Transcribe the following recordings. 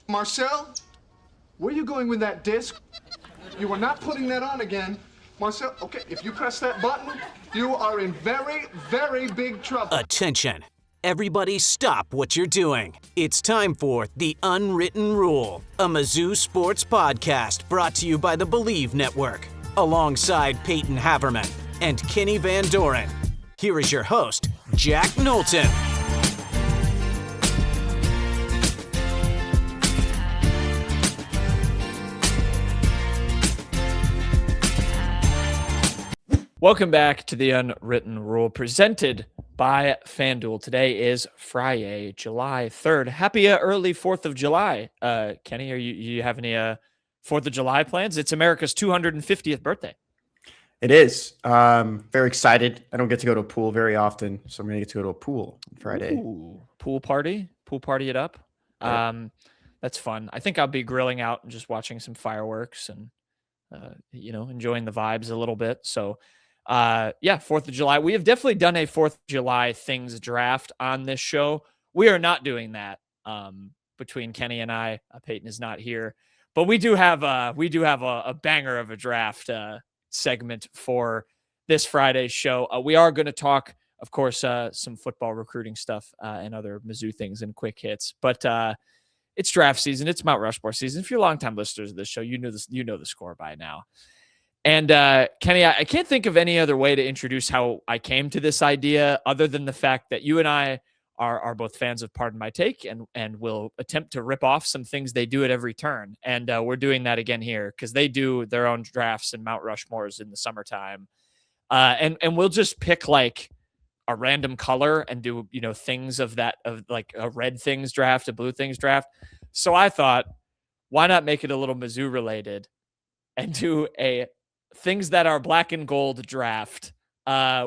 Marcel, where are you going with that disc? You are not putting that on again. Marcel, okay, if you press that button, you are in very, very big trouble. Attention. Everybody stop what you're doing. It's time for The Unwritten Rule, a Mizzou sports podcast brought to you by the Believe Network, alongside Peyton Haverman and Kenny Van Doren. Here is your host, Jack Knowlton. Welcome back to The Unwritten Rule, presented by FanDuel. Today is Friday, July 3rd. Happy early 4th of July. Kenny, you have any 4th of July plans? It's America's 250th birthday. It is. Very excited. I don't get to go to a pool very often, so I'm going to get to go to a pool on Friday. Ooh, pool party it up. Yeah. That's fun. I think I'll be grilling out and just watching some fireworks and, enjoying the vibes a little bit. So, 4th of July. We have definitely done a 4th of July things draft on this show. We are not doing that between Kenny and I. Peyton is not here, but we do have a banger of a draft segment for this Friday's show. We are going to talk, of course, some football recruiting stuff and other Mizzou things and quick hits. But it's draft season. It's Mount Rushmore season. If you're longtime listeners of this show, you know the score by now. And Kenny, I can't think of any other way to introduce how I came to this idea other than the fact that you and I are both fans of Pardon My Take and will attempt to rip off some things they do at every turn. And we're doing that again here because they do their own drafts and Mount Rushmores in the summertime. And we'll just pick like a random color and do, things of like a red things draft, a blue things draft. So I thought, why not make it a little Mizzou related and do a things that are black and gold draft,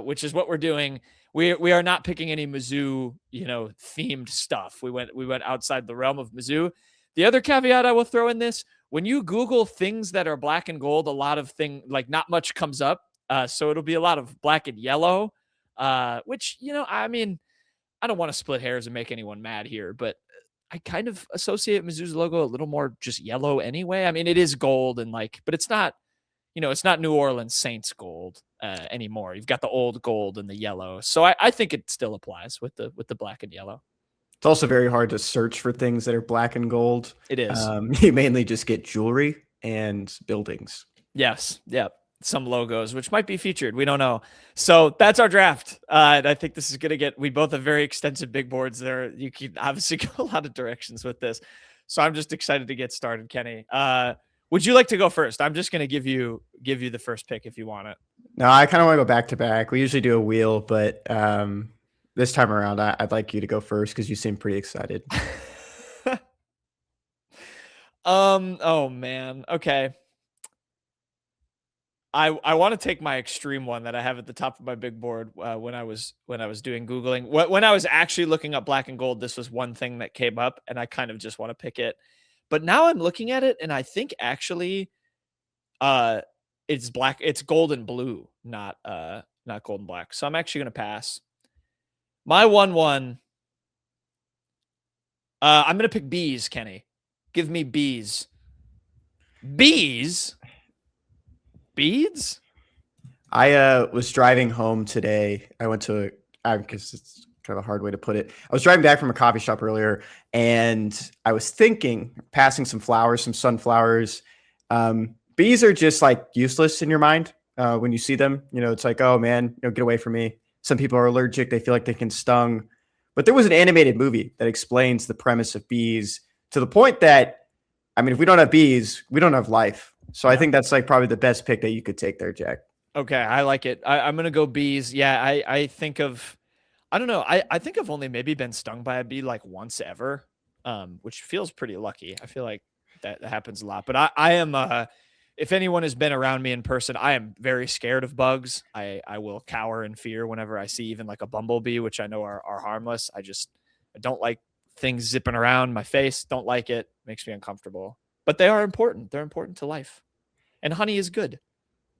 which is what we're doing. We are not picking any Mizzou, themed stuff. We went outside the realm of Mizzou. The other caveat I will throw in this, when you Google things that are black and gold, a lot of not much comes up. So it'll be a lot of black and yellow, which, I don't want to split hairs and make anyone mad here, but I kind of associate Mizzou's logo a little more just yellow anyway. I mean, it is gold and but it's not, it's not New Orleans Saints gold anymore. You've got the old gold and the yellow. So I think it still applies with the black and yellow. It's also very hard to search for things that are black and gold. It is. You mainly just get jewelry and buildings. Yes. Yep. Some logos, which might be featured. We don't know. So that's our draft. And I think this is going to we both have very extensive big boards there. You can obviously go a lot of directions with this. So I'm just excited to get started, Kenny. Would you like to go first? I'm just going to give you the first pick if you want it. No, I kind of want to go back to back. We usually do a wheel, but this time around, I'd like you to go first because you seem pretty excited. Oh man. Okay. I want to take my extreme one that I have at the top of my big board when I was doing Googling. When I was actually looking up black and gold, this was one thing that came up, and I kind of just want to pick it. But now I'm looking at it, and I think actually it's black. It's gold and blue, not gold and black. So I'm actually going to pass. My 1-1. I'm going to pick bees, Kenny. Give me bees. Bees? Beads? I was driving home today. I went to because it's kind of a hard way to put it. I was driving back from a coffee shop earlier, and I was thinking, passing some flowers, some sunflowers. Bees are just like useless in your mind when you see them. It's like, oh man, get away from me. Some people are allergic. They feel like they can stung. But there was an animated movie that explains the premise of bees to the point that, if we don't have bees, we don't have life. So I think that's probably the best pick that you could take there, Jack. Okay, I like it. I'm going to go bees. Yeah, I think of, I don't know. I think I've only maybe been stung by a bee once ever, which feels pretty lucky. I feel like that happens a lot. But I am, if anyone has been around me in person, I am very scared of bugs. I will cower in fear whenever I see even a bumblebee, which I know are harmless. I don't like things zipping around my face. Don't like it. Makes me uncomfortable. But they are important. They're important to life. And honey is good.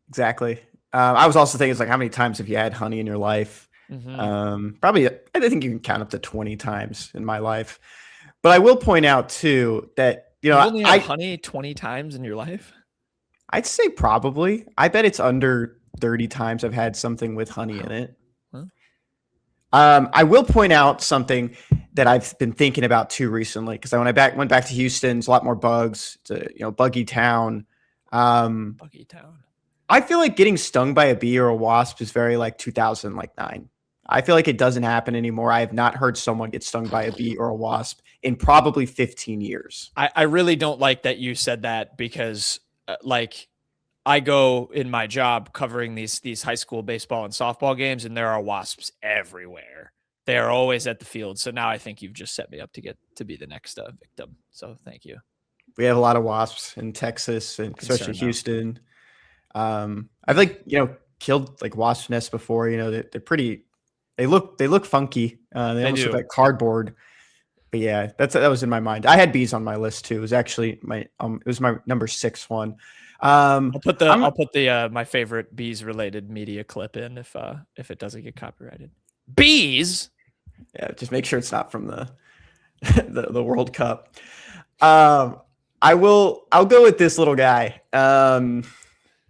Exactly. I was also thinking, how many times have you had honey in your life? Mm-hmm. Probably, I think you can count up to 20 times in my life. But I will point out too that, You've only had honey 20 times in your life? I'd say probably. I bet it's under 30 times I've had something with honey in it. Huh? I will point out something that I've been thinking about too recently, because when I went back to Houston, there's a lot more bugs. It's a buggy town. Buggy town. I feel like getting stung by a bee or a wasp is very like 2009. I feel like it doesn't happen anymore. I have not heard someone get stung by a bee or a wasp in probably 15 years. I really don't like that you said that, because I go in my job covering these high school baseball and softball games, and there are wasps everywhere. They are always at the field. So now I think you've just set me up to be the next victim. So thank you. We have a lot of wasps in Texas, and especially Houston. I've killed like wasp nests before. They're pretty. They look funky. They almost look like cardboard. But yeah, that was in my mind. I had bees on my list too. It was actually it was my number 6 one. I'll put the my favorite bees related media clip in if it doesn't get copyrighted. Bees. Yeah, just make sure it's not from the World Cup. I'll go with this little guy.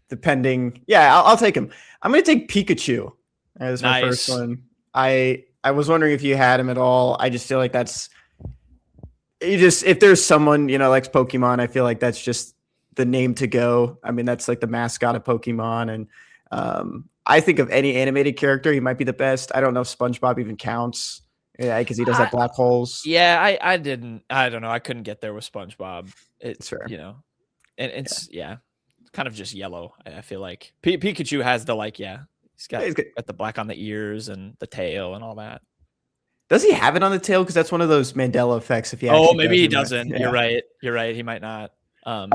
Depending, I'll take him. I'm gonna take Pikachu as my first one. I was wondering if you had him at all. I just feel like if there's someone likes Pokemon, I feel like that's just the name to go. I mean, that's like the mascot of Pokemon, and I think of any animated character, he might be the best. I don't know if SpongeBob even counts. Yeah, because he does have black holes. Yeah, I didn't. I don't know. I couldn't get there with SpongeBob. It's fair. And it's kind of just yellow. I feel like Pikachu has the he's got the black on the ears and the tail and all that. Does he have it on the tail? Because that's one of those Mandela effects. If he maybe he doesn't. You're right. He might not. So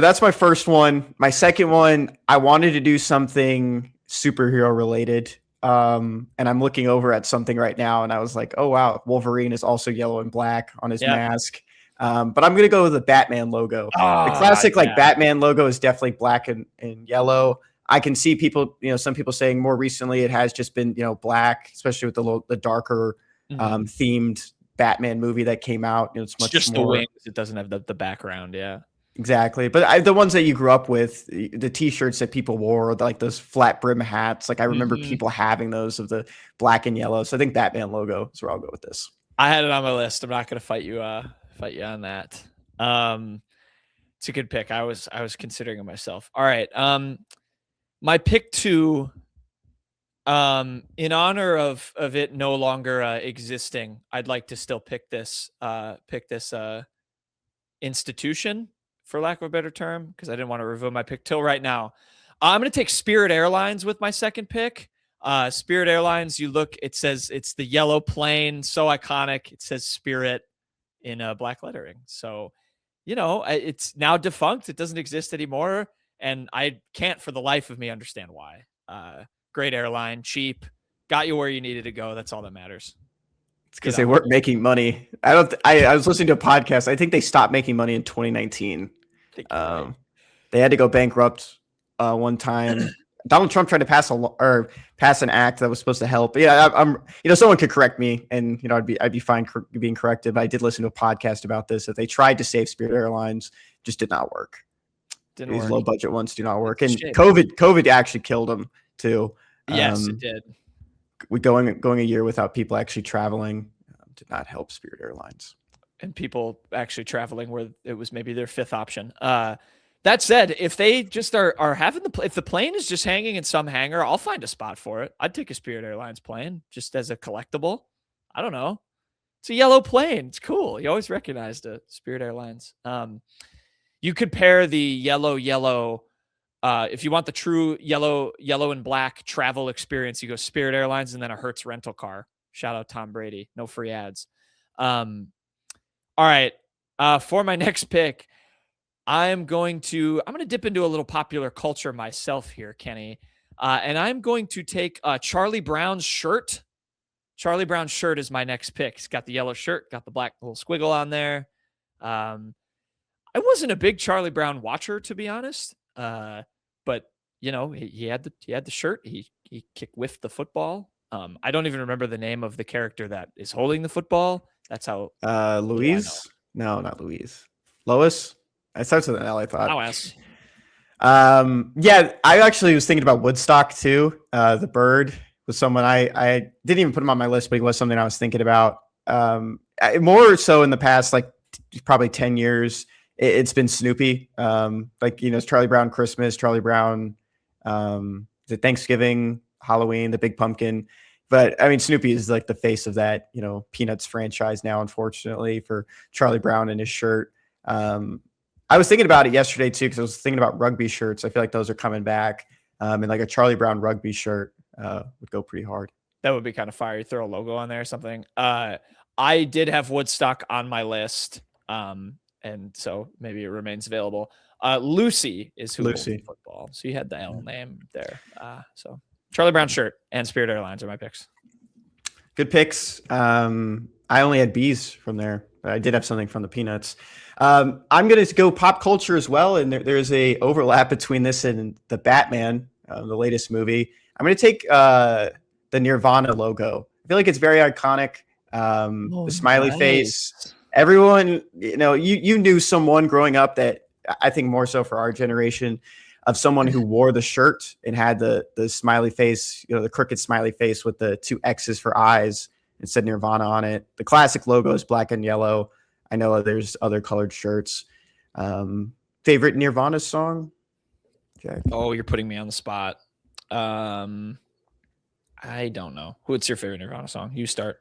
that's my first one. My second one, I wanted to do something superhero related. And I'm looking over at something right now, and I was like, oh wow, Wolverine is also yellow and black on his mask. But I'm gonna go with the Batman logo. The classic Batman logo is definitely black and yellow. I can see people, some people saying more recently it has just been, black, especially with the darker themed Batman movie that came out. It's much just more, the wings. It doesn't have the background. Yeah. Exactly. But the ones that you grew up with, the t-shirts that people wore, like those flat brim hats, like I remember people having those of the black and yellow. So I think Batman logo is where I'll go with this. I had it on my list. I'm not going to fight you on that. It's a good pick. I was considering it myself. All right. My pick 2, in honor of it no longer existing, I'd like to still pick this institution, for lack of a better term, because I didn't want to reveal my pick till right now. I'm going to take Spirit Airlines with my second pick. Spirit Airlines, it says it's the yellow plane, so iconic. It says Spirit in black lettering. So, it's now defunct. It doesn't exist anymore. And I can't for the life of me understand why. Great airline, cheap, got you where you needed to go. That's all that matters. It's because they weren't making money. I was listening to a podcast. I think they stopped making money in 2019. They had to go bankrupt one time. Donald Trump tried to pass an act that was supposed to help. But I'm someone could correct me, and I'd be fine being corrected. But I did listen to a podcast about this, that they tried to save Spirit Airlines, just did not work. These low budget ones do not work, and COVID actually killed them too. Yes, it did. We going a year without people actually traveling did not help Spirit Airlines. And people actually traveling where it was maybe their 5th option. That said, if they just are having if the plane is just hanging in some hangar, I'll find a spot for it. I'd take a Spirit Airlines plane just as a collectible. I don't know. It's a yellow plane. It's cool. You always recognized it. Spirit Airlines. You could pair the yellow. If you want the true yellow and black travel experience, you go Spirit Airlines and then a Hertz rental car. Shout out Tom Brady. No free ads. All right. For my next pick, I'm going to dip into a little popular culture myself here, Kenny. And I'm going to take Charlie Brown's shirt. Charlie Brown's shirt is my next pick. He's got the yellow shirt, got the black little squiggle on there. I wasn't a big Charlie Brown watcher, to be honest. But he had the shirt. He whiffed the football. I don't even remember the name of the character that is holding the football. That's how. Louise? No, not Louise. Lois? It starts with an L, I thought. LS. Yeah, I actually was thinking about Woodstock too. The bird was someone I didn't even put him on my list, but he was something I was thinking about. More so in the past, like probably 10 years, it's been Snoopy. Like, it's Charlie Brown Christmas, Charlie Brown, the Thanksgiving, Halloween, the Big Pumpkin. But I mean, Snoopy is like the face of that, Peanuts franchise now, unfortunately, for Charlie Brown and his shirt. I was thinking about it yesterday too, because I was thinking about rugby shirts. I feel like those are coming back. And like a Charlie Brown rugby shirt would go pretty hard. That would be kind of fire. You throw a logo on there or something. I did have Woodstock on my list. And so maybe it remains available. Lucy is who holds the football. So you had the L name there. So Charlie Brown shirt and Spirit Airlines are my picks. Good picks. I only had B's from there, but I did have something from the Peanuts. I'm going to go pop culture as well. And there's a overlap between this and the Batman, the latest movie. I'm going to take the Nirvana logo. I feel like it's very iconic. The smiley face. Everyone, you knew someone growing up that I think more so for our generation of someone who wore the shirt and had the smiley face, the crooked smiley face with the 2 X's for eyes and said Nirvana on it. The classic logo is black and yellow. I know there's other colored shirts. Favorite Nirvana song? Jack? Oh, you're putting me on the spot. I don't know. What's your favorite Nirvana song? You start.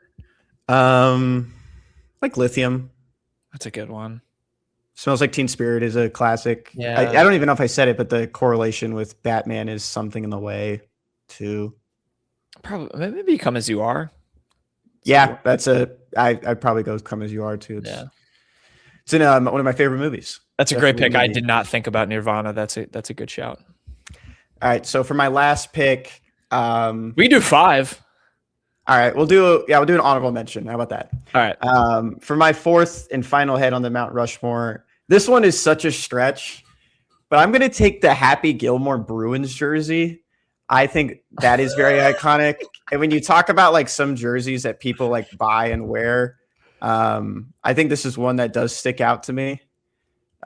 Like Lithium. That's a good one. Smells Like Teen Spirit is a classic. Yeah. I don't even know if I said it, but the correlation with Batman is Something in the Way too. Probably maybe Come As You Are. Yeah, I'd probably go Come As You Are too. It's in one of my favorite movies. That's a great pick. I did not think about Nirvana. That's a good shout. All right, so for my last pick, we do 5. All right, we'll do an honorable mention. How about that? All right. For my 4th and final head on the Mount Rushmore, this one is such a stretch, but I'm going to take the Happy Gilmore Bruins jersey. I think that is very iconic. And when you talk about like some jerseys that people like buy and wear, I think this is one that does stick out to me.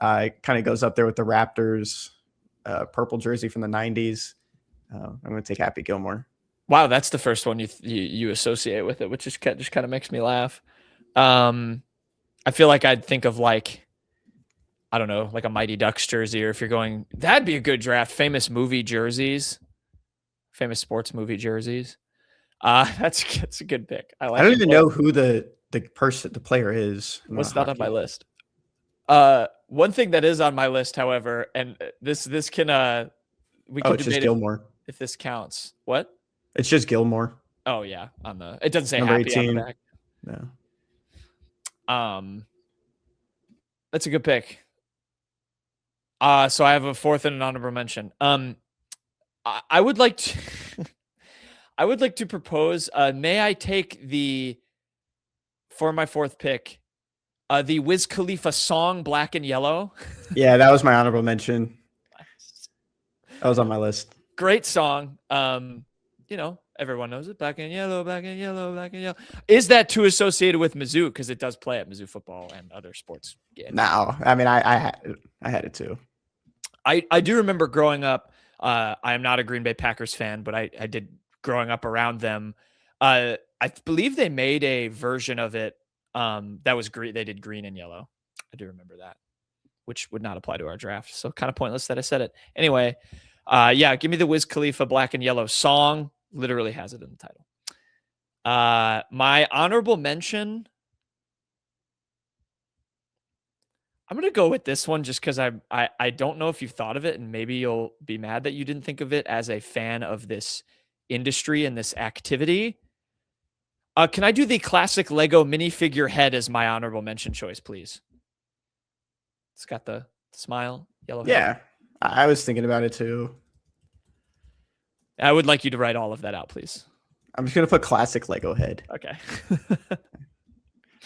It kind of goes up there with the Raptors purple jersey from the 90s. I'm going to take Happy Gilmore. Wow, that's the first one you associate with it, which just kind of makes me laugh. I feel like I'd think of like, I don't know, like a Mighty Ducks jersey, or if you're going, that'd be a good draft. Famous movie jerseys, famous sports movie jerseys. That's a good pick. I don't even know who the player is. What's not on my list? One thing that is on my list, however, and this can we can debate Gilmore if this counts. What? It's just Gilmore. Oh yeah, it doesn't say number Happy 18. on the back. No. That's a good pick. So I have a 4th and an honorable mention. I would like to I would like to propose, may I take for my 4th pick, the Wiz Khalifa song Black and Yellow. Yeah, that was my honorable mention. That was on my list. Great song. Everyone knows it. Black and yellow, black and yellow, black and yellow. Is that too associated with Mizzou? Because it does play at Mizzou football and other sports games. No, I mean, I had it too. I do remember growing up. I am not a Green Bay Packers fan, but I did growing up around them. I believe they made a version of it that was green. They did green and yellow. I do remember that, which would not apply to our draft. So kind of pointless that I said it. Anyway, give me the Wiz Khalifa Black and Yellow song. Literally has it in the title. My honorable mention, I'm going to go with this one just because I don't know if you've thought of it, and maybe you'll be mad that you didn't think of it as a fan of this industry and this activity. Can I do the classic Lego minifigure head as my honorable mention choice, please? It's got the smile, yellow head. Yeah, I was thinking about it too. I would like you to write all of that out, please. I'm just going to put classic Lego head. Okay.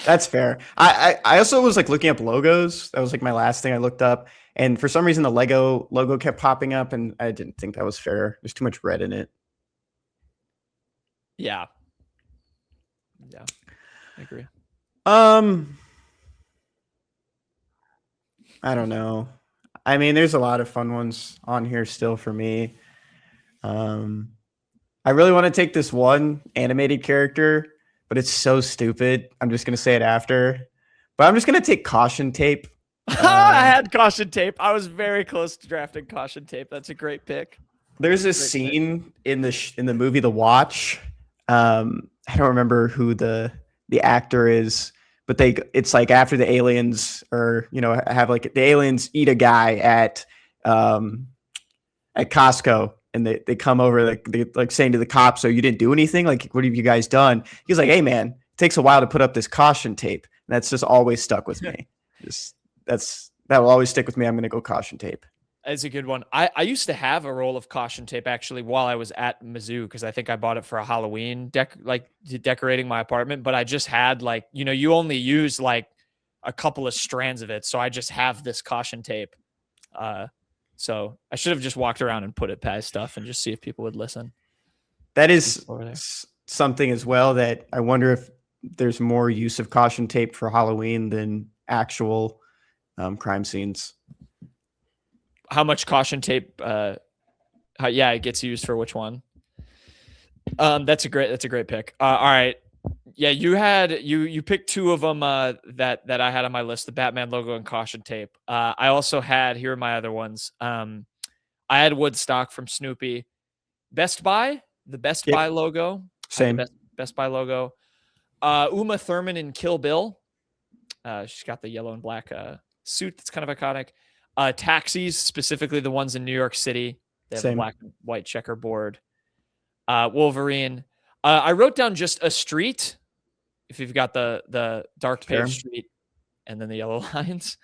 That's fair. I also was like looking up logos. That was like my last thing I looked up. And for some reason, the Lego logo kept popping up, and I didn't think that was fair. There's too much red in it. Yeah, I agree. I don't know. I mean, there's a lot of fun ones on here still for me. I really want to take this one animated character, but it's so stupid. I'm just gonna say it after. But I'm just gonna take Caution Tape. I had Caution Tape. I was very close to drafting Caution Tape. That's a great pick. There's this scene in the movie The Watch. I don't remember who the actor is, but it's like after the aliens have like the aliens eat a guy at Costco, and they come over like saying to the cops, "So you didn't do anything? Like, what have you guys done?" He's like, "Hey man, it takes a while to put up this caution tape." And that's just always stuck with me. That will always stick with me. I'm gonna go Caution Tape. That's a good one. I used to have a roll of Caution Tape actually while I was at Mizzou, because I think I bought it for a Halloween decorating my apartment. But I just had you only use like a couple of strands of it, so I just have this Caution Tape. So I should have just walked around and put it past stuff and just see if people would listen. That is something as well that I wonder if there's more use of Caution Tape for Halloween than actual crime scenes. How much Caution Tape? It gets used for which one? That's a great pick. All right, yeah, you picked two of them that I had on my list: the Batman logo and Caution Tape. I also had, here are my other ones. I had Woodstock from Snoopy, Best Buy, the Best Buy logo, same Best Buy logo. Uma Thurman in Kill Bill. She's got the yellow and black suit that's kind of iconic. Taxis, specifically the ones in New York City. They have a black and white checkerboard. Wolverine. I wrote down just a street, if you've got the dark page street and then the yellow lines.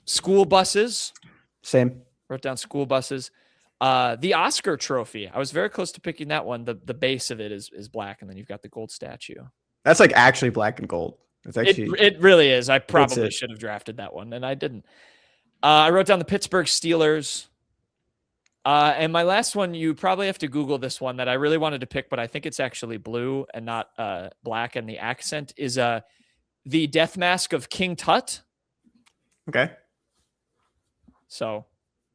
School buses. Same. Wrote down school buses. The Oscar trophy. I was very close to picking that one. The base of it is black, and then you've got the gold statue. That's like actually black and gold. It's actually it really is. I probably should have drafted that one, and I didn't. I wrote down the Pittsburgh Steelers. And my last one, you probably have to Google this one that I really wanted to pick, but I think it's actually blue and not black. And the accent is the death mask of King Tut. Okay. So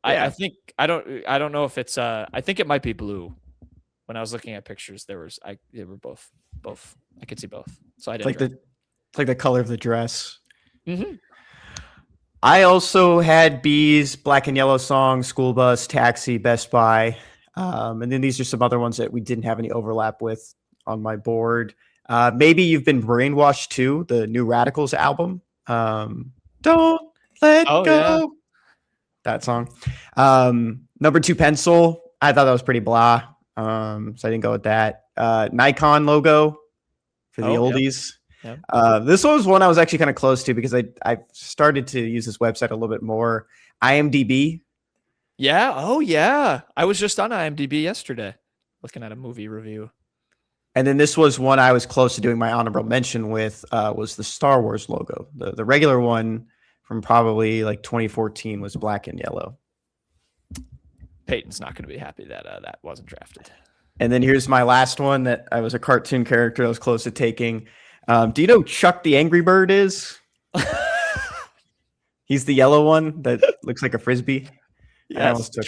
I think I don't know if it's I think it might be blue. When I was looking at pictures, they were both. I could see both. So I didn't. It's like the color of the dress. Mm-hmm. I also had Bees, Black and Yellow Song, School Bus, Taxi, Best Buy. And then these are some other ones that we didn't have any overlap with on my board. Maybe You've Been Brainwashed too, the New Radicals album. Don't Let Go. Yeah. That song. Number 2 Pencil. I thought that was pretty blah. So I didn't go with that. Nikon logo for the oldies. Yep. This one was one I was actually kind of close to because I started to use this website a little bit more. IMDb. Yeah. Oh, yeah. I was just on IMDb yesterday looking at a movie review. And then this was one I was close to doing my honorable mention with was the Star Wars logo. The regular one from probably like 2014 was black and yellow. Peyton's not going to be happy that that wasn't drafted. And then here's my last one that I was a cartoon character I was close to taking. Do you know Chuck the Angry Bird is? He's the yellow one that looks like a Frisbee. Yeah, the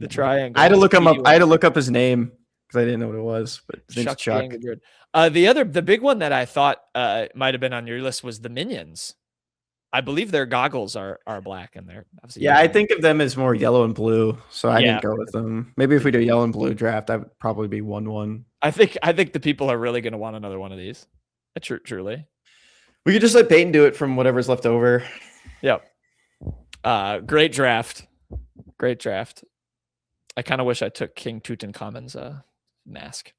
triangle. I had to look him up. I had to look up his name because I didn't know what it was. But Chuck. The Angry Bird. The big one that I thought might have been on your list was the Minions. I believe their goggles are black and they're obviously yellow. I think of them as more yellow and blue, so I didn't go with them. Maybe if we do yellow and blue draft, that would probably be 1-1. I think the people are really going to want another one of these. Truly. We could just let Peyton do it from whatever's left over. Yep. Great draft. Great draft. I kind of wish I took King Tutankhamun's mask.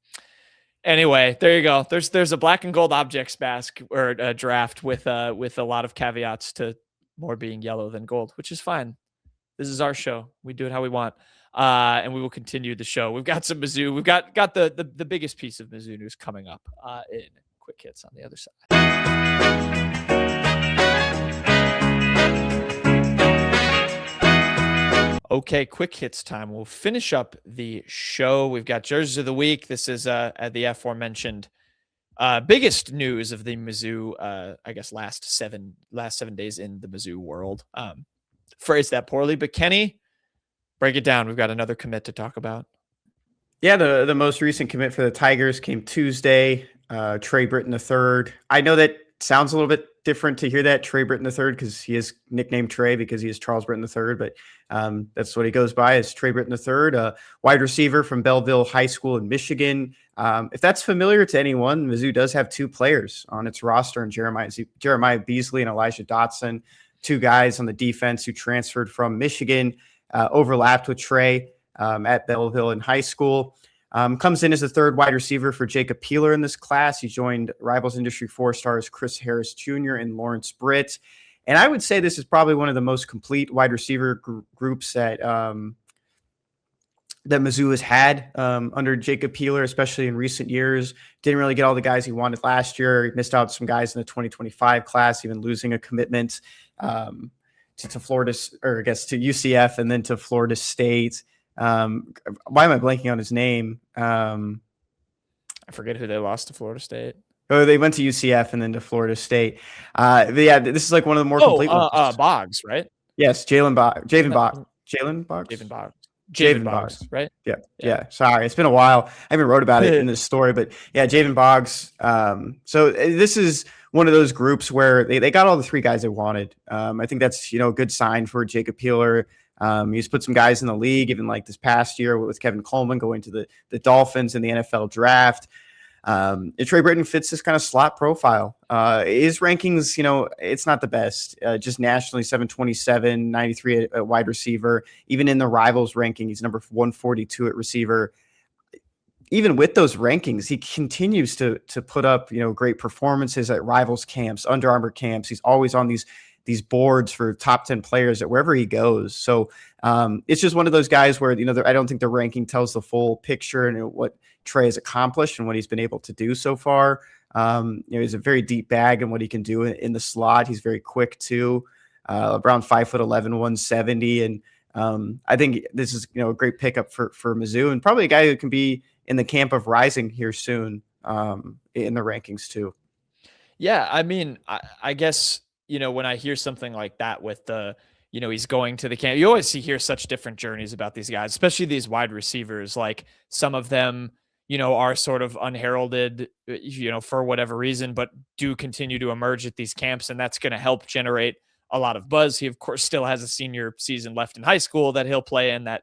Anyway, there you go. There's a black and gold objects mask or a draft with a lot of caveats to more being yellow than gold, which is fine. This is our show. We do it how we want. And we will continue the show. We've got some Mizzou. We've got the biggest piece of Mizzou news coming up in Quick Hits on the other side. Okay, Quick Hits time. We'll finish up the show. We've got Jerseys of the Week. This is at the aforementioned biggest news of the Mizzou, I guess last seven days in the Mizzou world. Phrased that poorly, but Kenny, break it down. We've got another commit to talk about. Yeah, the most recent commit for the Tigers came Tuesday. Tre Britton III. I know that sounds a little bit different to hear that, Tre Britton III, because he is nicknamed Tre because he is Charles Britton III, but that's what he goes by, is Tre Britton III, a wide receiver from Belleville High School in Michigan. If that's familiar to anyone, Mizzou does have two players on its roster, and Jeremiah Beasley and Elijah Dotson, two guys on the defense who transferred from Michigan, overlapped with Tre at Belleville in high school. Comes in as the third wide receiver for Jacob Peeler in this class. He joined Rivals Industry 4-stars Chris Harris Jr. and Lawrence Britt. And I would say this is probably one of the most complete wide receiver groups that Mizzou has had under Jacob Peeler, especially in recent years. Didn't really get all the guys he wanted last year. He missed out some guys in the 2025 class, even losing a commitment to Florida, or I guess to UCF and then to Florida State. Why am I blanking on his name? I forget who they lost to Florida State. Oh, they went to UCF and then to Florida State. But yeah, this is like one of the more complete ones. Boggs, right? Yes, Javen Boggs, right? Yeah. Sorry, it's been a while. I haven't wrote about it in this story, but yeah, Javen Boggs. So this is one of those groups where they got all the three guys they wanted. I think that's a good sign for Jacob Peeler. He's put some guys in the league, even like this past year with Kevin Coleman going to the Dolphins in the NFL draft. Tre Britton fits this kind of slot profile. His rankings, it's not the best. Just nationally, 727, 93 at wide receiver. Even in the Rivals ranking, he's number 142 at receiver. Even with those rankings, he continues to put up, great performances at Rivals camps, Under Armour camps. He's always on these boards for top 10 players at wherever he goes. So it's just one of those guys where, I don't think the ranking tells the full picture and what Tre has accomplished and what he's been able to do so far. He's a very deep bag in what he can do in the slot. He's very quick too, around 5'11", 170. And I think this is, a great pickup for Mizzou, and probably a guy who can be in the camp of rising here soon in the rankings too. Yeah. I mean, I guess, when I hear something like that with he's going to the camp, you always hear such different journeys about these guys, especially these wide receivers. Like some of them, are sort of unheralded, for whatever reason, but do continue to emerge at these camps. And that's going to help generate a lot of buzz. He of course still has a senior season left in high school that he'll play in that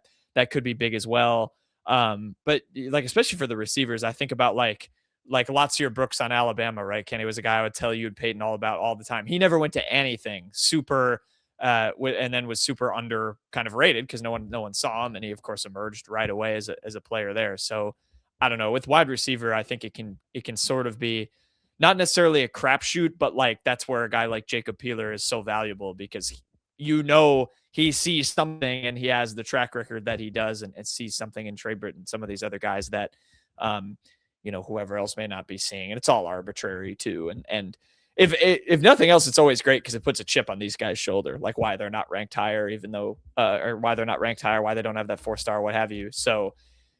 could be big as well. But like, especially for the receivers, I think about like Latsier Brooks on Alabama, right? Kenny was a guy I would tell you and Peyton all about all the time. He never went to anything super, and then was super under kind of rated because no one saw him, and he of course emerged right away as a player there. So I don't know, with wide receiver, I think it can sort of be not necessarily a crapshoot, but like that's where a guy like Jacob Peeler is so valuable because he sees something and he has the track record that he does and sees something in Tre Britton, some of these other guys that whoever else may not be seeing, and it's all arbitrary too. And if nothing else, it's always great because it puts a chip on these guys' shoulder, like why they're not ranked higher, even though, or why they're not ranked higher, why they don't have that 4-star, what have you. So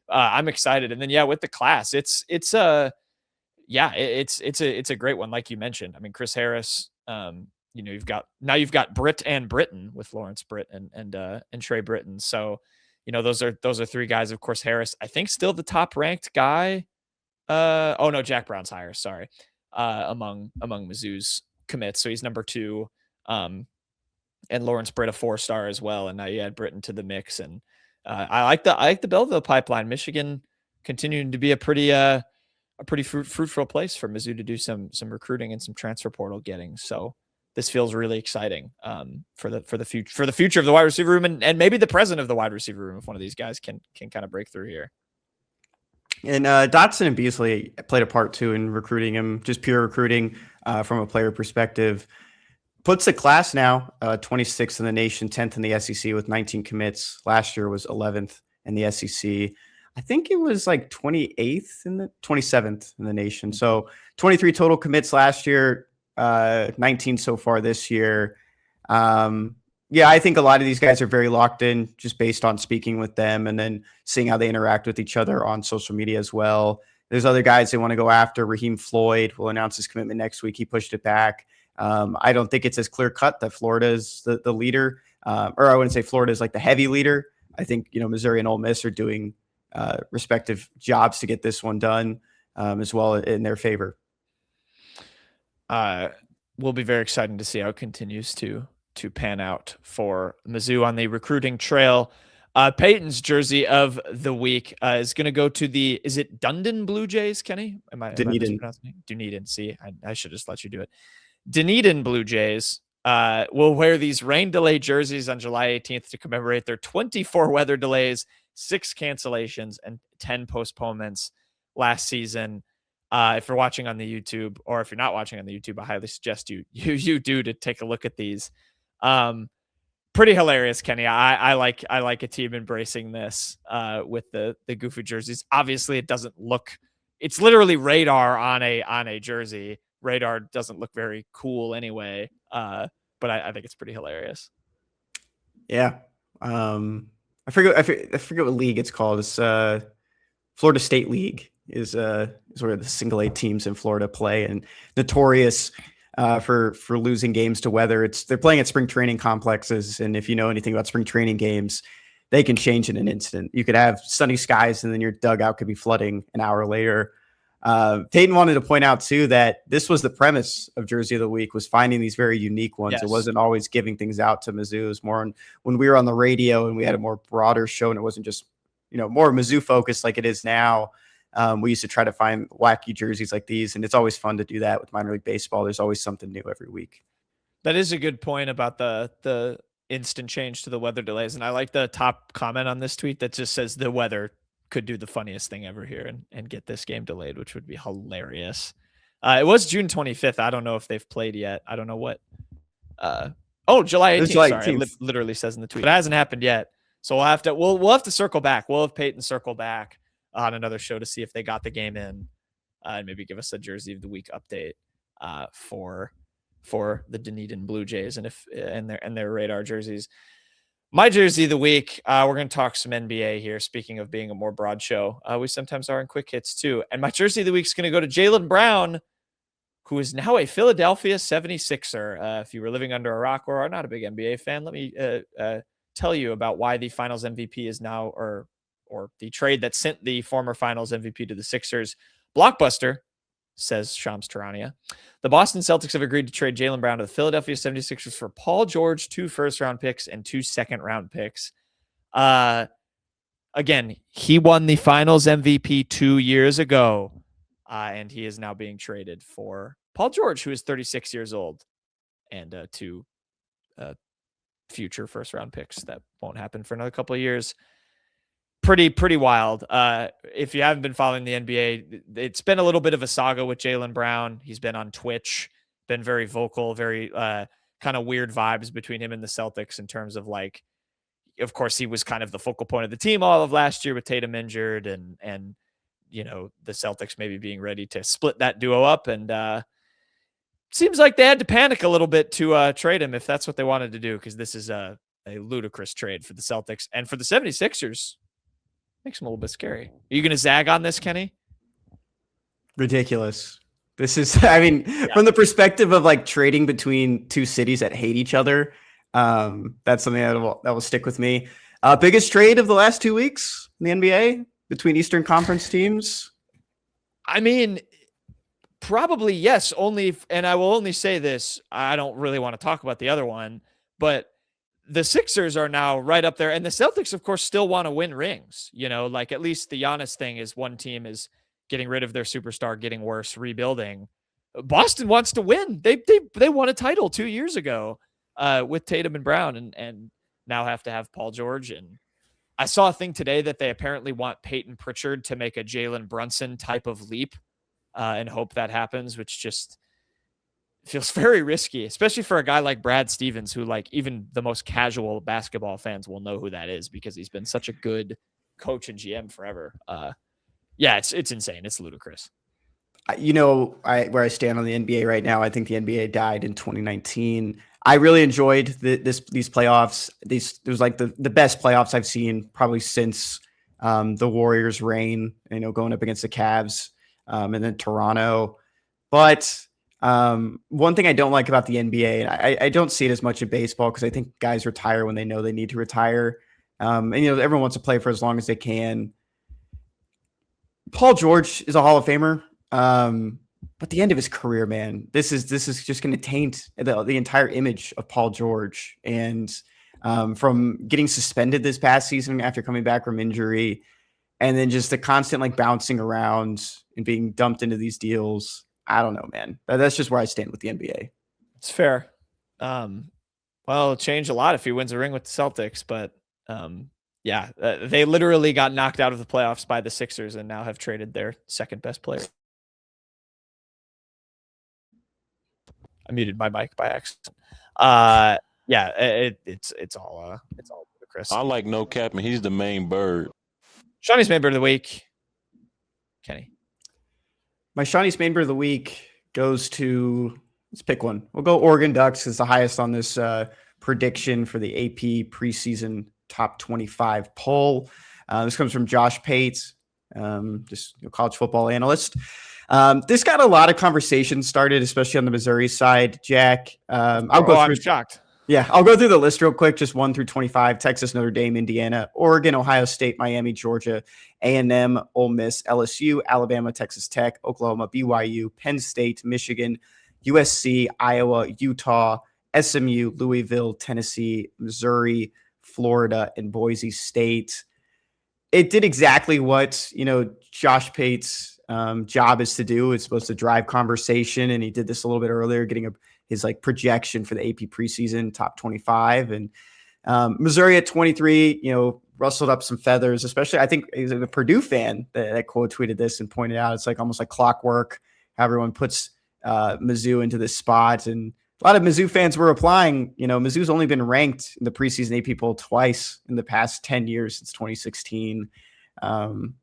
I'm excited. And then, with the class, it's a great one. Like you mentioned, I mean, Chris Harris, you've got Britt and Britton with Lawrence Britt and Tre Britton. So, those are three guys. Of course, Harris, I think still the top ranked guy. Jack Brown's higher. Sorry. Among Mizzou's commits. So he's number 2. And Lawrence Britt a 4-star as well. And now you add Britton to the mix. And I like the Belleville pipeline. Michigan continuing to be a pretty fruitful place for Mizzou to do some recruiting and some transfer portal getting. So this feels really exciting for the future of the wide receiver room and maybe the present of the wide receiver room if one of these guys can kind of break through here. And Dotson and Beasley played a part too in recruiting him, just pure recruiting from a player perspective. Puts the class now 26th in the nation, 10th in the SEC with 19 commits. Last year was 11th in the SEC. I think it was like 27th in the nation. So 23 total commits last year, 19 so far this year. I think a lot of these guys are very locked in just based on speaking with them and then seeing how they interact with each other on social media as well. There's other guys they want to go after. Raheem Floyd will announce his commitment next week. He pushed it back. I don't think it's as clear cut that Florida is the leader, or I wouldn't say Florida is like the heavy leader. I think, Missouri and Ole Miss are doing respective jobs to get this one done as well in their favor. Will be very exciting to see how it continues to pan out for Mizzou on the recruiting trail. Peyton's jersey of the week is going to go to is it Dunedin Blue Jays, Kenny? Am I mispronouncing it? Dunedin. See, I should just let you do it. Dunedin Blue Jays will wear these rain delay jerseys on July 18th to commemorate their 24 weather delays, 6 cancellations, and 10 postponements last season. If you're watching on the YouTube, or if you're not watching on the YouTube, I highly suggest you do to take a look at these. Pretty hilarious, Kenny. I like a team embracing this with the goofy jerseys. Obviously, it doesn't look. It's literally radar on a jersey. Radar doesn't look very cool anyway. But I think it's pretty hilarious. Yeah. I forget what league it's called. It's Florida State League is where the single A teams in Florida play, and notorious for losing games to weather. They're playing at spring training complexes, and if you know anything about spring training games, they can change in an instant. You could have sunny skies, and then your dugout could be flooding an hour later. Peyton wanted to point out too that this was the premise of Jersey of the Week, was finding these very unique ones. Yes. It wasn't always giving things out to Mizzou. It was more when we were on the radio and we had a more broader show, and it wasn't just more Mizzou focused like it is now. We used to try to find wacky jerseys like these, and it's always fun to do that with minor league baseball. There's always something new every week. That is a good point about the instant change to the weather delays. And I like the top comment on this tweet that just says the weather could do the funniest thing ever here and get this game delayed, which would be hilarious. It was June 25th. I don't know if they've played yet. I don't know what. July 18th. Sorry, it literally says in the tweet. But it hasn't happened yet. So we'll have to circle back. We'll have Peyton circle back on another show to see if they got the game in, and maybe give us a jersey of the week update for the Dunedin Blue Jays and their radar jerseys. My jersey of the week, we're going to talk some NBA here. Speaking of being a more broad show, we sometimes are in quick hits too. And my jersey of the week is going to go to Jaylen Brown, who is now a Philadelphia 76er. If you were living under a rock or are not a big NBA fan, let me tell you about why the Finals MVP is now, or the trade that sent the former Finals MVP to the Sixers. Blockbuster, says Shams Charania. The Boston Celtics have agreed to trade Jaylen Brown to the Philadelphia 76ers for Paul George, 2 first-round picks, and 2 second-round picks. Again, he won the Finals MVP 2 years ago, and he is now being traded for Paul George, who is 36 years old, and 2 future first-round picks that won't happen for another couple of years. Pretty wild. If you haven't been following the NBA, it's been a little bit of a saga with Jaylen Brown. He's been on Twitch, been very vocal, very kind of weird vibes between him and the Celtics in terms of, like, of course, he was kind of the focal point of the team all of last year with Tatum injured, and the Celtics maybe being ready to split that duo up. And seems like they had to panic a little bit to trade him if that's what they wanted to do, because this is a ludicrous trade for the Celtics and for the 76ers. Makes him a little bit scary. Are you going to zag on this, Kenny? Ridiculous. This is, from the perspective of like trading between 2 cities that hate each other, that's something that will stick with me. Biggest trade of the last 2 weeks in the NBA between Eastern Conference teams? Probably yes. And I will only say this, I don't really want to talk about the other one, but the Sixers are now right up there, and the Celtics, of course, still want to win rings. Like at least the Giannis thing is one team is getting rid of their superstar, getting worse, rebuilding. Boston wants to win. They won a title 2 years ago with Tatum and Brown, and now have to have Paul George. And I saw a thing today that they apparently want Peyton Pritchard to make a Jalen Brunson type of leap and hope that happens, which just feels very risky, especially for a guy like Brad Stevens, who, like, even the most casual basketball fans will know who that is because he's been such a good coach and GM forever. It's insane. It's ludicrous. Where I stand on the NBA right now, I think the NBA died in 2019. I really enjoyed these playoffs. It was like the best playoffs I've seen probably since the Warriors' reign, going up against the Cavs. and then Toronto. But one thing I don't like about the NBA, and I don't see it as much in baseball because I think guys retire when they know they need to retire. And, everyone wants to play for as long as they can. Paul George is a Hall of Famer. But the end of his career, man, this is just going to taint the entire image of Paul George. And from getting suspended this past season after coming back from injury, and then just the constant bouncing around and being dumped into these deals. I don't know, man. That's just where I stand with the NBA. It's fair. Well, it'll change a lot if he wins a ring with the Celtics, but they literally got knocked out of the playoffs by the Sixers and now have traded their second best player. I muted my mic by accident. It's all ludicrous. I like no cap, and he's the main bird. Shawnee's main bird of the week, Kenny. My Shawnee's main bird of the week goes to, let's pick one. We'll go Oregon Ducks as the highest on this prediction for the AP preseason top 25 poll. This comes from Josh Pate, college football analyst. This got a lot of conversation started, especially on the Missouri side. Jack, I'm shocked. Yeah, I'll go through the list real quick, just 1 through 25. Texas, Notre Dame, Indiana, Oregon, Ohio State, Miami, Georgia, A&M, Ole Miss, LSU, Alabama, Texas Tech, Oklahoma, BYU, Penn State, Michigan, USC, Iowa, Utah, SMU, Louisville, Tennessee, Missouri, Florida, and Boise State. It did exactly what, Josh Pate's job is to do. It's supposed to drive conversation, and he did this a little bit earlier, getting his projection for the AP preseason top 25. And Missouri at 23, rustled up some feathers, especially I think the Purdue fan that quote tweeted this and pointed out, it's almost like clockwork. Everyone puts Mizzou into this spot. And a lot of Mizzou fans were replying, Mizzou's only been ranked in the preseason AP poll twice in the past 10 years since 2016.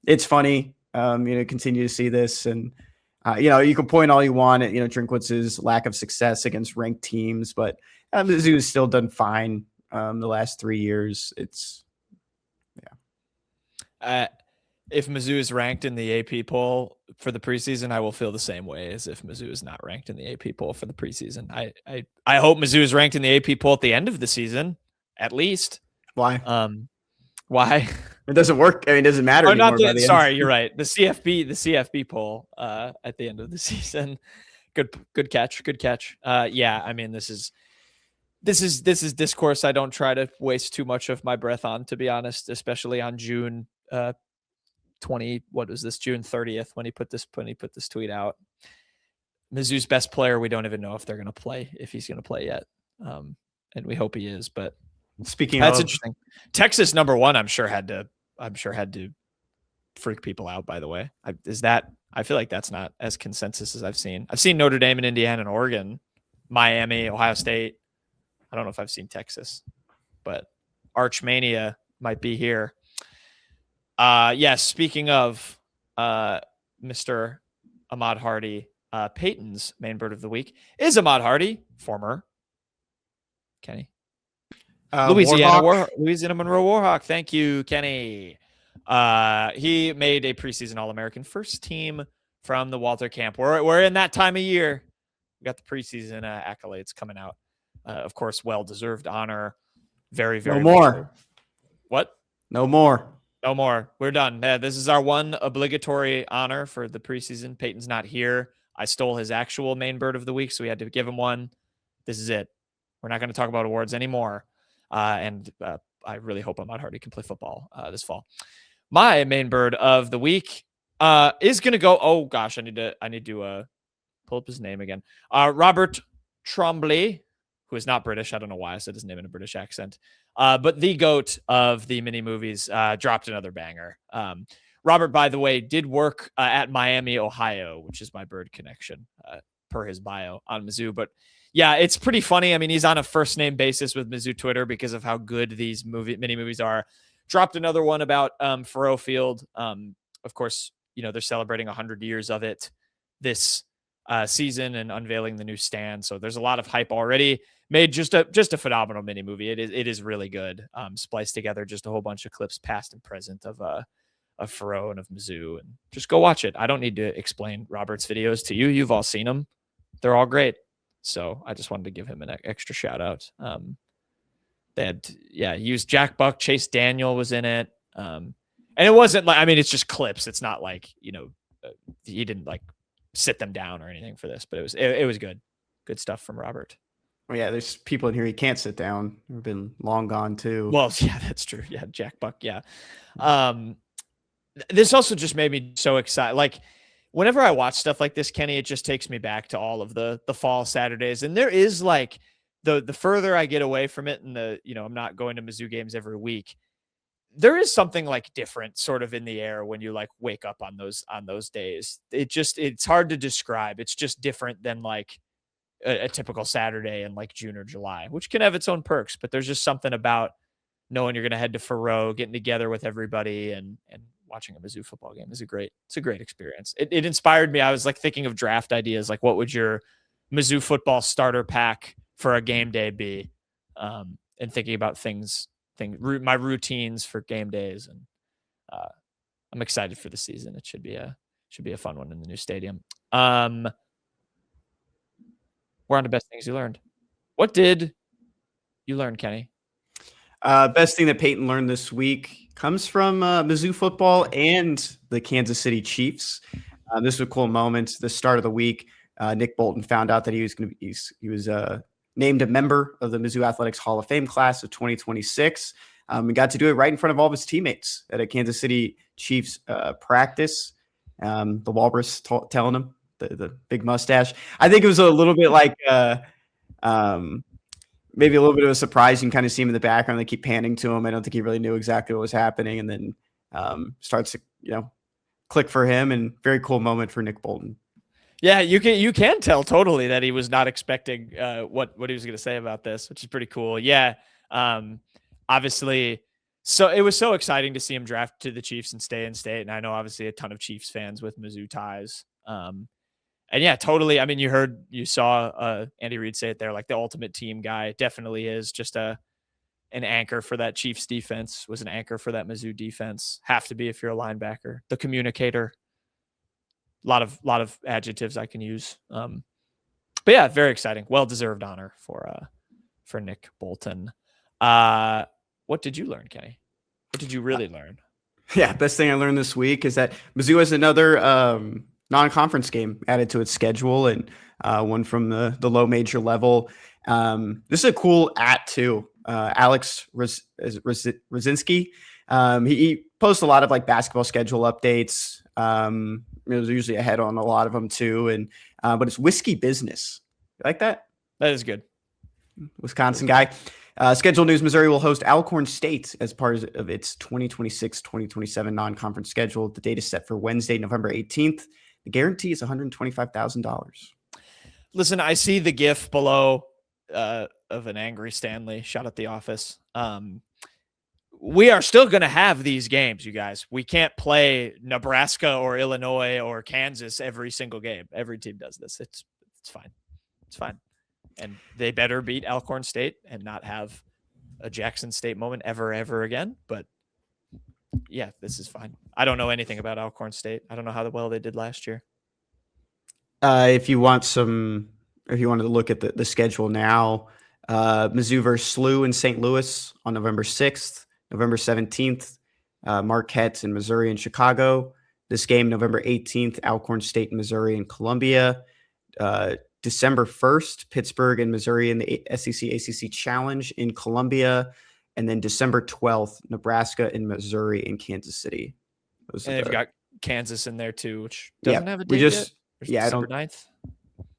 It's funny, continue to see this. And, you can point all you want at, Drinkwitz's lack of success against ranked teams, but Mizzou has still done fine the last 3 years. If Mizzou is ranked in the AP poll for the preseason, I will feel the same way as if Mizzou is not ranked in the AP poll for the preseason. I hope Mizzou is ranked in the AP poll at the end of the season, at least. Why? Why? It doesn't work. It doesn't matter anymore. Sorry, you're right. The CFB poll at the end of the season. Good catch. This is discourse I don't try to waste too much of my breath on, to be honest, especially on June 30th when he put this tweet out. Mizzou's best player, we don't even know if he's going to play yet. And we hope he is, but that's interesting. Texas number 1, I'm sure had to freak people out, by the way. I feel like that's not as consensus as I've seen. I've seen Notre Dame and Indiana and Oregon, Miami, Ohio State. I don't know if I've seen Texas, but Archmania might be here. Speaking of Mr. Ahmad Hardy, Peyton's main bird of the week is Ahmad Hardy, former Kenny. Louisiana Monroe Warhawk. Thank you, Kenny. He made a preseason All-American first team from the Walter Camp. We're in that time of year. We got the preseason accolades coming out. Of course, well-deserved honor. Very, very no more. What? No more. No more. We're done. This is our one obligatory honor for the preseason. Peyton's not here. I stole his actual main bird of the week, so we had to give him one. This is it. We're not going to talk about awards anymore. And I really hope Ahmad Hardy can play football this fall. My main bird of the week is going to go. Oh gosh, I need to pull up his name again. Robert Tremblay, who is not British. I don't know why I said his name in a British accent. But the GOAT of the mini movies dropped another banger. Robert, by the way, did work at Miami, Ohio, which is my bird connection per his bio on Mizzou. But yeah, it's pretty funny. I mean, he's on a first name basis with Mizzou Twitter because of how good these mini movies are. Dropped another one about Faroe Field. Of course, they're celebrating 100 years of it this season and unveiling the new stand. So there's a lot of hype already. Made just a phenomenal mini movie. It is really good. Spliced together just a whole bunch of clips, past and present, of Faroe and of Mizzou, and just go watch it. I don't need to explain Robert's videos to you. You've all seen them. They're all great. So I just wanted to give him an extra shout out. They had, used Jack Buck, Chase Daniel was in it. And it wasn't like, I mean, it's just clips. It's not like, he didn't like sit them down or anything for this, but it was good. Good stuff from Robert. Well, yeah, there's people in here he can't sit down. They've been long gone too. Well, yeah, that's true. Yeah, Jack Buck. Yeah. This also just made me so excited. Like, whenever I watch stuff like this, Kenny, it just takes me back to all of the fall Saturdays. And there is like the further I get away from it, and I'm not going to Mizzou games every week, there is something like different sort of in the air when you like wake up on those days. It's hard to describe. It's just different than like a typical Saturday in like June or July, which can have its own perks, but there's just something about knowing you're going to head to Faroe, getting together with everybody and watching a Mizzou football game is a great experience. It inspired me. I was like thinking of draft ideas. Like, what would your Mizzou football starter pack for a game day be? And thinking about my routines for game days. And I'm excited for the season. It should be a fun one in the new stadium. We're on to best things you learned. What did you learn, Kenny? Best thing that Peyton learned this week comes from Mizzou football and the Kansas City Chiefs. This was a cool moment. The start of the week, Nick Bolton found out that he was named a member of the Mizzou Athletics Hall of Fame class of 2026. We got to do it right in front of all of his teammates at a Kansas City Chiefs practice. The Walrus telling him, the big mustache. I think it was a little bit like maybe a little bit of a surprise. You can kind of see him in the background. They keep panning to him. I don't think he really knew exactly what was happening, and then starts to click for him. And very cool moment for Nick Bolton. Yeah, you can tell totally that he was not expecting what he was going to say about this, which is pretty cool. Yeah, obviously. So it was so exciting to see him draft to the Chiefs and stay in state. And I know obviously a ton of Chiefs fans with Mizzou ties. And yeah, totally. I mean, you saw Andy Reid say it there, like the ultimate team guy. Definitely is just an anchor for that Chiefs defense, was an anchor for that Mizzou defense. Have to be if you're a linebacker. The communicator. A lot of adjectives I can use. But yeah, very exciting. Well-deserved honor for Nick Bolton. What did you learn, Kenny? What did you really learn? Yeah, best thing I learned this week is that Mizzou has another non-conference game added to its schedule, and one from the low major level. This is a cool too. Alex Rosinski. He posts a lot of like basketball schedule updates. It was usually ahead on a lot of them too, and but it's Whiskey Business. You like that? That is good. Wisconsin guy. Schedule news: Missouri will host Alcorn State as part of its 2026-2027 non-conference schedule. The date is set for Wednesday, November 18th. The guarantee is $125,000. Listen, I see the GIF below of an angry Stanley. Shout out The Office. We are still going to have these games, you guys. We can't play Nebraska or Illinois or Kansas every single game. Every team does this. It's fine. It's fine. And they better beat Alcorn State and not have a Jackson State moment ever again. But yeah, this is fine. I don't know anything about Alcorn State. I don't know how well they did last year. If you wanted to look at the schedule now, Mizzou versus SLU in St. Louis on November 6th, November 17th, Marquette in Missouri and Chicago. This game, November 18th, Alcorn State in Missouri and Columbia. December 1st, Pittsburgh and Missouri in the SEC ACC Challenge in Columbia. And then December 12th, Nebraska and Missouri in Kansas City. And they've got Kansas in there too, which doesn't have a date yet. December 9th,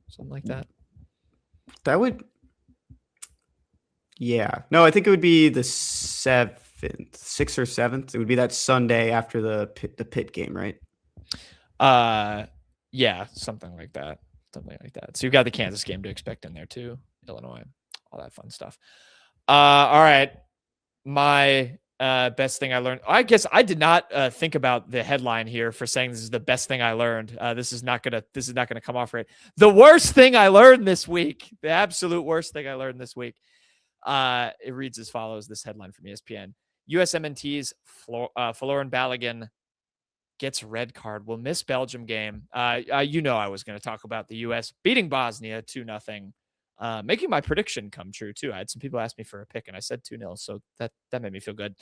something like that. That would, yeah. No, I think it would be the 7th, 6th or 7th. It would be that Sunday after the Pitt game, right? Yeah, something like that. So you've got the Kansas game to expect in there too, Illinois, all that fun stuff. All right. My best thing I learned. I guess I did not think about the headline here for saying this is the best thing I learned. This is not gonna come off right. The worst thing I learned this week. The absolute worst thing I learned this week. It reads as follows. This headline from ESPN: USMNT's Florin Balogun gets a red card. We'll miss Belgium game. You know, I was going to talk about the U.S. beating Bosnia 2-0, making my prediction come true too. I had some people ask me for a pick, and I said 2-0, so that made me feel good.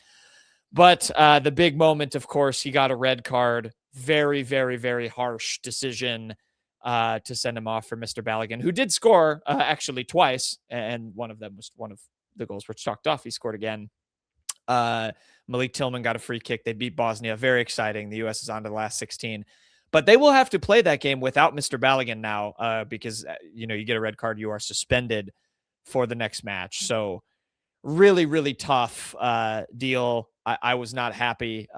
But the big moment, of course, he got a red card. Very, very, very harsh decision to send him off for Mr. Balogun, who did score actually twice, and one of them was one of the goals were chalked off. He scored again. Malik Tillman got a free kick. They beat Bosnia. Very exciting. The U.S. is on to the last 16. But they will have to play that game without Mr. Balogun now because, you know, you get a red card, you are suspended for the next match. So really, really tough deal. I was not happy.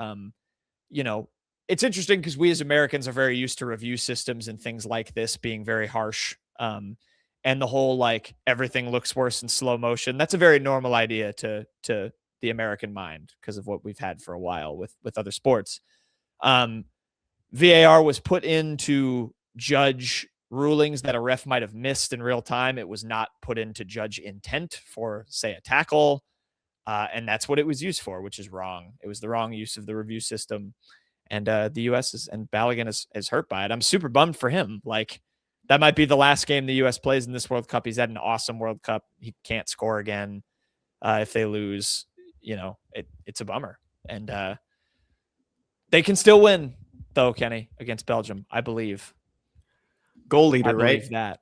You know, it's interesting because we as Americans are very used to review systems and things like this being very harsh. And the whole, like, everything looks worse in slow motion. That's a very normal idea to the American mind because of what we've had for a while with other sports. VAR was put in to judge rulings that a ref might have missed in real time. It was not put in to judge intent for, say, a tackle. And that's what it was used for, which is wrong. It was the wrong use of the review system. And the U.S. and Balogun is hurt by it. I'm super bummed for him. Like, that might be the last game the U.S. plays in this World Cup. He's had an awesome World Cup. He can't score again if they lose. You know, it's a bummer. And they can still win, though, Kenny, against Belgium, I believe. Goal leader, I believe right? that.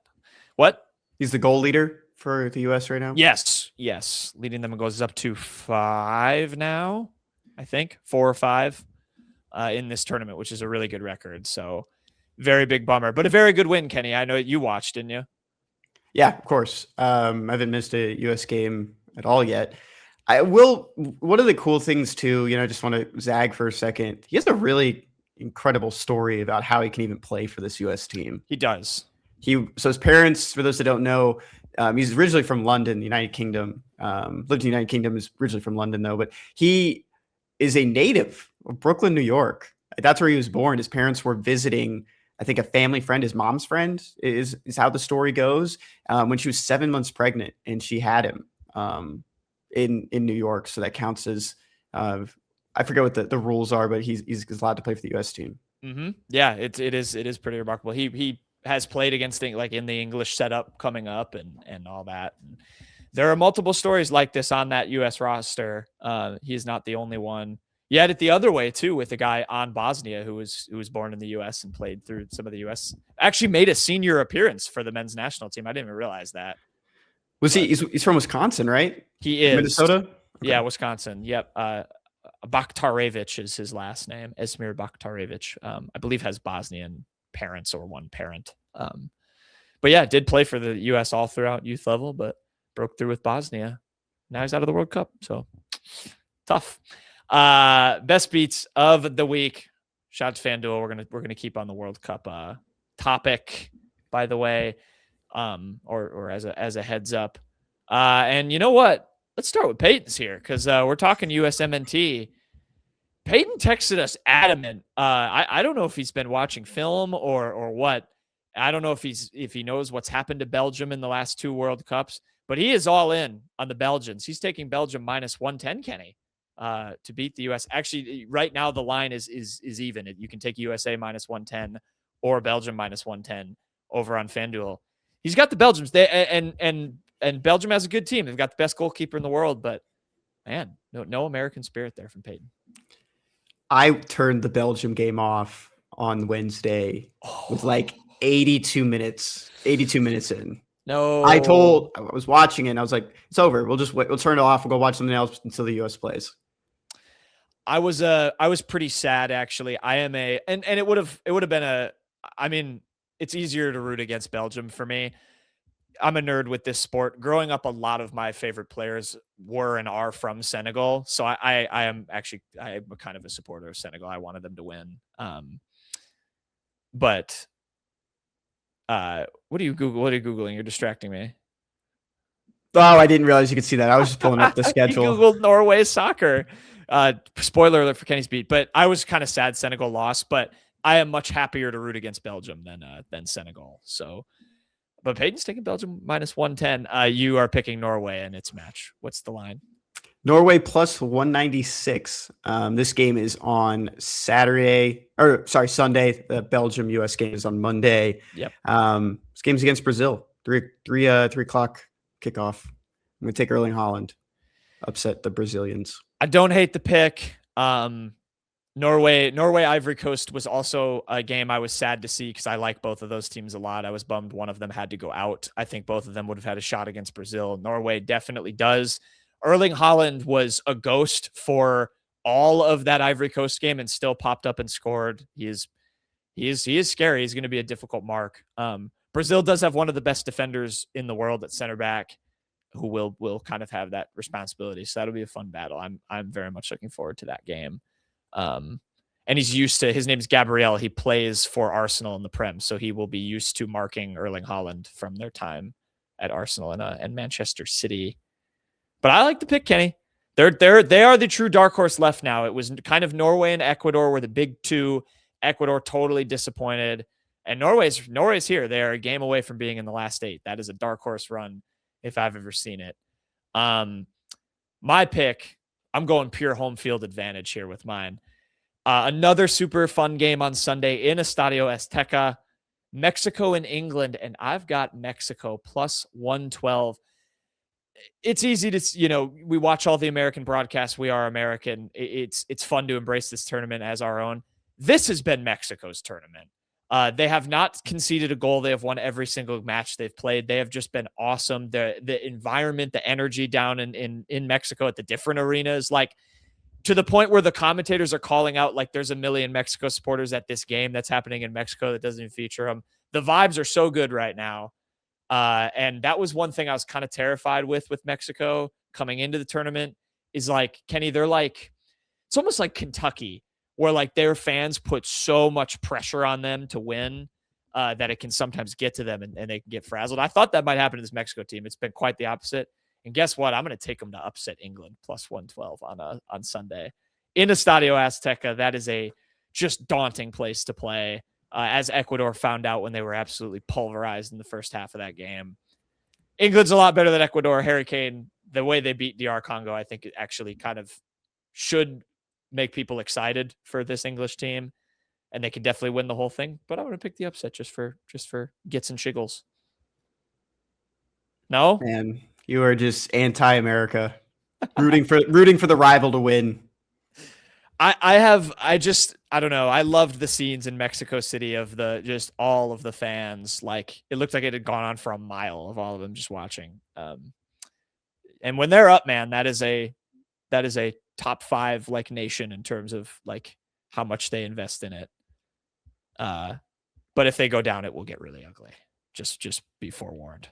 What? He's the goal leader for the U.S. right now? Yes. Leading them goes up to 5 now, I think. 4 or 5 in this tournament, which is a really good record. So very big bummer, but a very good win, Kenny. I know you watched, didn't you? Yeah, of course. I haven't missed a U.S. game at all yet. I will. One of the cool things too, you know, I just want to zag for a second. He has a really incredible story about how he can even play for this U.S. team. He does. So his parents, for those that don't know, he's originally from London, the United Kingdom. Lived in the United Kingdom, is originally from London though, but he is a native of Brooklyn, New York. That's where he was born. His parents were visiting, I think, a family friend, his mom's friend is how the story goes. When she was 7 months pregnant, and she had him in New York, so that counts as I forget what the rules are, but he's allowed to play for the U.S. team. Mm-hmm. Yeah, it is pretty remarkable. He has played against like in the English setup coming up and all that. And there are multiple stories like this on that U.S. roster. He's not the only one. You had it the other way too, with a guy on Bosnia who was born in the U.S. and played through some of the U.S. Actually made a senior appearance for the men's national team. I didn't even realize that. He's from Wisconsin, right? He is. Minnesota? Okay. Yeah, Wisconsin. Yep. Bakhtarevich is his last name. Esmir Bakhtarevich. I believe has Bosnian parents or one parent. But yeah, did play for the U.S. all throughout youth level, but broke through with Bosnia. Now he's out of the World Cup. So tough. Best beats of the week. Shout out to FanDuel. We're gonna keep on the World Cup topic, by the way, or as a heads up. And you know what? Let's start with Peyton's here because we're talking USMNT. Peyton texted us adamant. I don't know if he's been watching film or what. I don't know if he knows what's happened to Belgium in the last 2 World Cups, but he is all in on the Belgians. He's taking Belgium minus 110, Kenny, to beat the US. Actually, right now the line is even. You can take USA minus 110 or Belgium minus 110 over on FanDuel. He's got the Belgians. And Belgium has a good team. They've got the best goalkeeper in the world, but man, no American spirit there from Peyton. I turned the Belgium game off on Wednesday with like 82 minutes in. No, I was watching it and I was like, it's over. We'll just wait. We'll turn it off. We'll go watch something else until the US plays. I was pretty sad actually. And it would have been I mean, it's easier to root against Belgium for me. I'm a nerd with this sport. Growing up, a lot of my favorite players were and are from Senegal. So I am kind of a supporter of Senegal. I wanted them to win. But what are you Googling? You're distracting me. Oh, I didn't realize you could see that. I was just pulling up the schedule. Googled Norway soccer. Spoiler alert for Kenny's beat, but I was kind of sad Senegal lost, but I am much happier to root against Belgium than Senegal. So, but Peyton's taking Belgium minus 110. You are picking Norway in its match. What's the line? Norway plus 196. This game is on Sunday. The Belgium US game is on Monday. Yep. This game's against Brazil. 3 o'clock kickoff. I'm gonna take Erling Haaland. Upset the Brazilians. I don't hate the pick. Norway, Ivory Coast was also a game I was sad to see because I like both of those teams a lot. I was bummed one of them had to go out. I think both of them would have had a shot against Brazil. Norway definitely does. Erling Haaland was a ghost for all of that Ivory Coast game and still popped up and scored. He is scary. He's going to be a difficult mark. Brazil does have one of the best defenders in the world at center back who will kind of have that responsibility. So that'll be a fun battle. I'm very much looking forward to that game. And he's used to, his name's Gabriel. He plays for Arsenal in the Prem. So he will be used to marking Erling Haaland from their time at Arsenal and Manchester City. But I like the pick, Kenny. They are the true dark horse left now. It was kind of Norway and Ecuador were the big two. Ecuador totally disappointed. And Norway's here. They are a game away from being in the last 8. That is a dark horse run if I've ever seen it. My pick, I'm going pure home field advantage here with mine. Another super fun game on Sunday in Estadio Azteca. Mexico and England, and I've got Mexico plus 112. It's easy to, we watch all the American broadcasts. We are American. It's fun to embrace this tournament as our own. This has been Mexico's tournament. They have not conceded a goal. They have won every single match they've played. They have just been awesome. The environment, the energy down in Mexico at the different arenas, like to the point where the commentators are calling out like there's a million Mexico supporters at this game that's happening in Mexico that doesn't even feature them. The vibes are so good right now. And that was one thing I was kind of terrified with Mexico coming into the tournament is like, Kenny, they're like, it's almost like Kentucky where like their fans put so much pressure on them to win that it can sometimes get to them and they can get frazzled. I thought that might happen to this Mexico team. It's been quite the opposite. And guess what? I'm going to take them to upset England plus 112 on Sunday in Estadio Azteca. That is a just daunting place to play. As Ecuador found out when they were absolutely pulverized in the first half of that game. England's a lot better than Ecuador. Harry Kane, the way they beat DR Congo, I think it actually kind of should make people excited for this English team, and they could definitely win the whole thing. But I want to pick the upset just for gits and shiggles. No, man, you are just anti-America, rooting for the rival to win. I don't know. I loved the scenes in Mexico City of just all of the fans. Like it looked like it had gone on for a mile of all of them just watching. And when they're up, man, that is a top 5 like nation in terms of like how much they invest in it. But if they go down, it will get really ugly. Just be forewarned.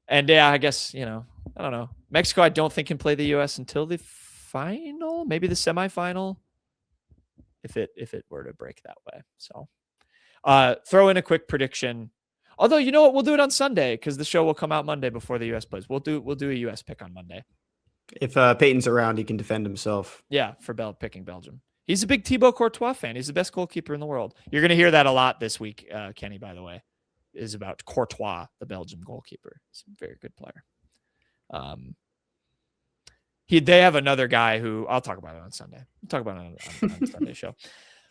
And yeah, I guess, I don't know. Mexico, I don't think can play the U.S. until the final, maybe the semifinal. If it were to break that way. So throw in a quick prediction. Although, you know what? We'll do it on Sunday because the show will come out Monday before the U.S. plays. We'll do a U.S. pick on Monday. If Peyton's around, he can defend himself. Yeah, for picking Belgium. He's a big Thibaut Courtois fan. He's the best goalkeeper in the world. You're going to hear that a lot this week, Kenny, by the way, is about Courtois, the Belgian goalkeeper. He's a very good player. They have another guy who I'll talk about it on Sunday. We'll talk about it on Sunday show.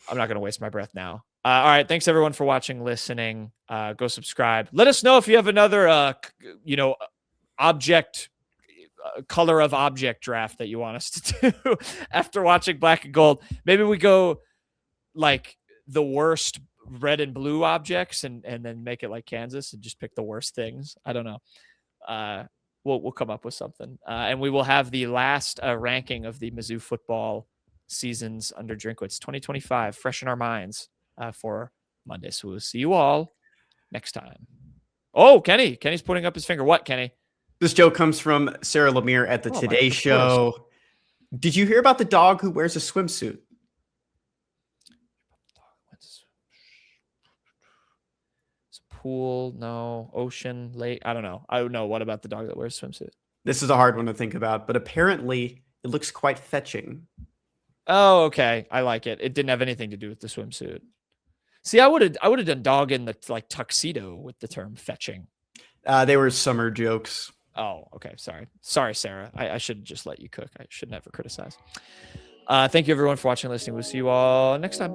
I'm not going to waste my breath now. All right. Thanks everyone for watching, listening. Go subscribe. Let us know if you have another, object color of object draft that you want us to do after watching Black and Gold. Maybe we go like the worst red and blue objects and then make it like Kansas and just pick the worst things. I don't know. We'll come up with something. And we will have the last ranking of the Mizzou football seasons under Drinkwitz 2025 fresh in our minds for Monday. So we'll see you all next time. Oh, Kenny's putting up his finger. What, Kenny? This joke comes from Sarah Lemire at the Today Show. Did you hear about the dog who wears a swimsuit? Pool, no. Ocean, lake, I don't know. I don't know. What about the dog that wears a swimsuit? This is a hard one to think about, but apparently it looks quite fetching. Oh, okay. I like it. It didn't have anything to do with the swimsuit. See, I would have done dog in the like tuxedo with the term fetching. They were summer jokes. Oh, okay. Sorry, Sarah. I should just let you cook. I should never criticize. Thank you everyone for watching and listening. We'll see you all next time.